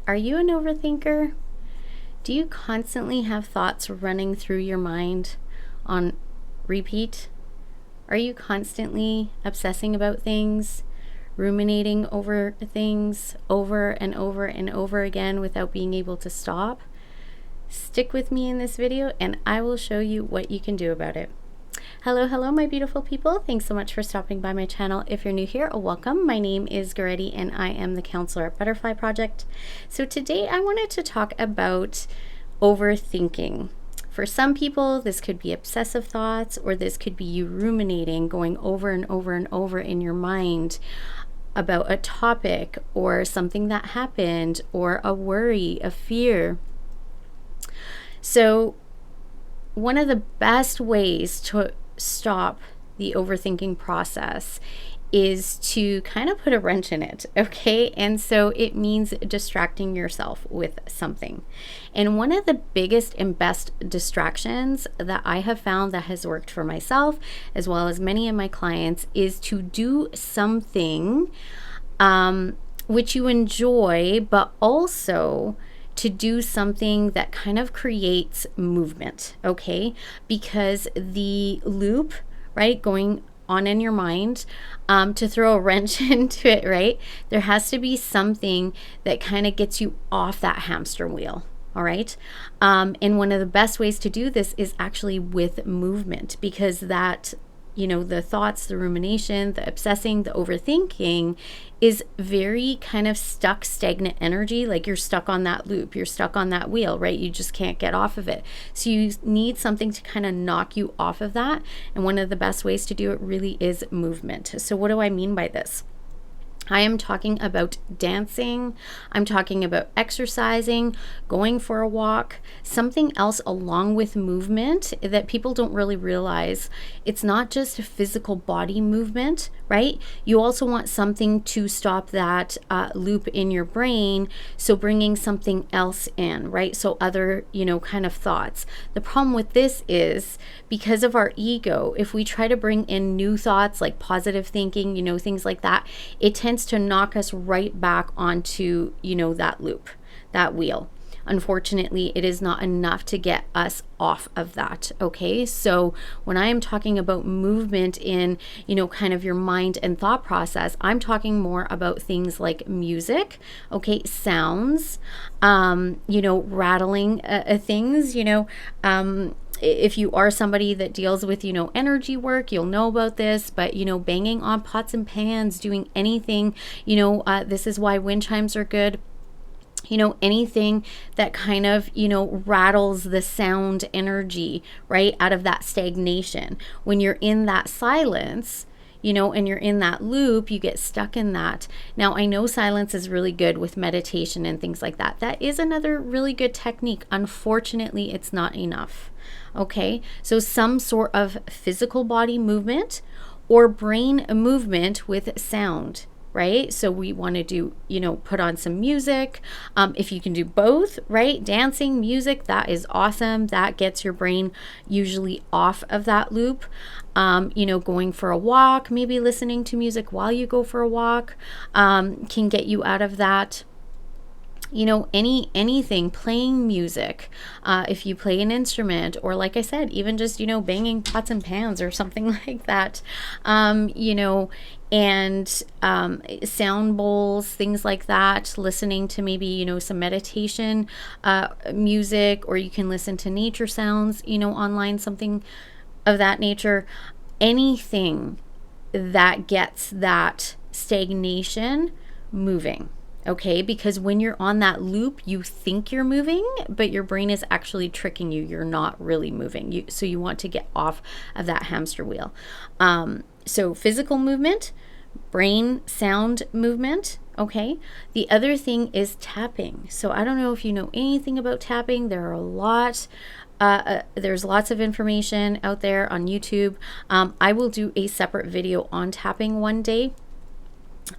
Are you an overthinker? Do you constantly have thoughts running through your mind on repeat? Are you constantly obsessing about things, ruminating over things over and over and over again without being able to stop? Stick with me in this video and I will show you what you can do about it. Hello, my beautiful people. Thanks so much for stopping by my channel. If you're new here, welcome. My name is Goretti and I am the counselor at Butterfly Project. So today I wanted to talk about overthinking. For some people, this could be obsessive thoughts, or this could be you ruminating, going over and over and over in your mind about a topic or something that happened or a worry, a fear. So one of the best ways to stop the overthinking process is to kind of put a wrench in it, okay? And so it means distracting yourself with something. And one of the biggest and best distractions that I have found that has worked for myself, as well as many of my clients, is to do something which you enjoy, but also to do something that kind of creates movement, okay? Because the loop, right, going on in your mind, to throw a wrench into it, right, there has to be something that kind of gets you off that hamster wheel. All right. And one of the best ways to do this is actually with movement, because that, the thoughts, the rumination, the obsessing, the overthinking is very kind of stuck, stagnant energy. Like you're stuck on that loop, you're stuck on that wheel, right? You just can't get off of it. So you need something to kind of knock you off of that. And one of the best ways to do it really is movement. So what do I mean by this? I am talking about dancing, I'm talking about exercising, going for a walk, something else along with movement that people don't really realize. It's not just a physical body movement, right? You also want something to stop that loop in your brain. So bringing something else in, right? So other, kind of thoughts. The problem with this is because of our ego, if we try to bring in new thoughts like positive thinking, things like that, it tends to knock us right back onto, that loop, that wheel. Unfortunately, it is not enough to get us off of that. Okay. So when I am talking about movement in, kind of your mind and thought process, I'm talking more about things like music, okay, sounds, rattling things, if you are somebody that deals with, energy work, you'll know about this, but, banging on pots and pans, doing anything, this is why wind chimes are good. Anything that kind of, rattles the sound energy, right, out of that stagnation. When you're in that silence, and you're in that loop, you get stuck in that. Now, I know silence is really good with meditation and things like that. That is another really good technique. Unfortunately, it's not enough. Okay, so some sort of physical body movement or brain movement with sound. Right? So we want to do, put on some music. If you can do both, right? Dancing, music, that is awesome. That gets your brain usually off of that loop. Going for a walk, maybe listening to music while you go for a walk, can get you out of that. Anything, playing music, if you play an instrument, or like I said, even just, banging pots and pans or something like that, and sound bowls, things like that, listening to maybe, some meditation music, or you can listen to nature sounds, online, something of that nature. Anything that gets that stagnation moving. Okay, because when you're on that loop, you think you're moving, but your brain is actually tricking you. You're not really moving. So you want to get off of that hamster wheel. So physical movement, brain sound movement. Okay. The other thing is tapping. So I don't know if you know anything about tapping. There are a lot. There's lots of information out there on YouTube. I will do a separate video on tapping one day.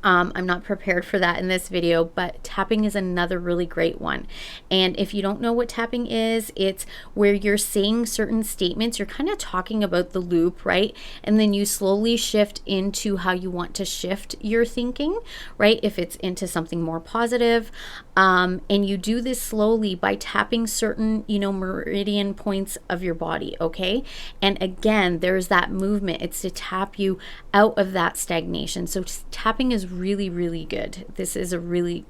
I'm not prepared for that in this video, but tapping is another really great one. And if you don't know what tapping is, it's where you're saying certain statements, you're kind of talking about the loop, right? And then you slowly shift into how you want to shift your thinking, right? If it's into something more positive. And you do this slowly by tapping certain, meridian points of your body, okay? And again, there's that movement. It's to tap you out of that stagnation. So tapping is really, really good. This is a really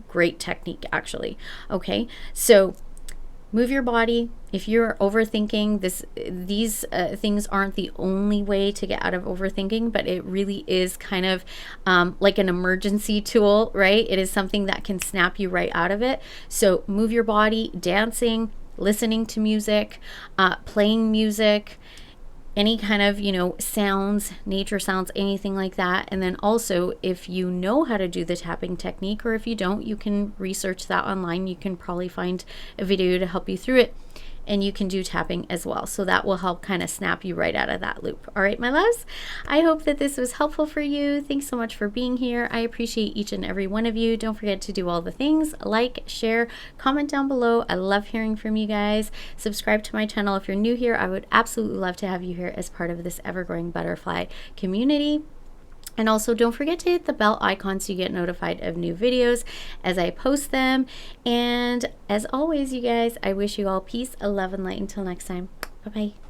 great technique, actually. Okay, so move your body. If you're overthinking, these things aren't the only way to get out of overthinking, but it really is kind of like an emergency tool, right? It is something that can snap you right out of it. So move your body, dancing, listening to music, playing music, any kind of, sounds, nature sounds, anything like that. And then also, if you know how to do the tapping technique, or if you don't, you can research that online. You can probably find a video to help you through it, and you can do tapping as well. So that will help kind of snap you right out of that loop. All right, my loves, I hope that this was helpful for you. Thanks so much for being here. I appreciate each and every one of you. Don't forget to do all the things: like, share, comment down below. I love hearing from you guys. Subscribe to my channel if you're new here. I would absolutely love to have you here as part of this ever-growing butterfly community. And also, don't forget to hit the bell icon so you get notified of new videos as I post them. And as always, you guys, I wish you all peace, love, and light. Until next time, bye-bye.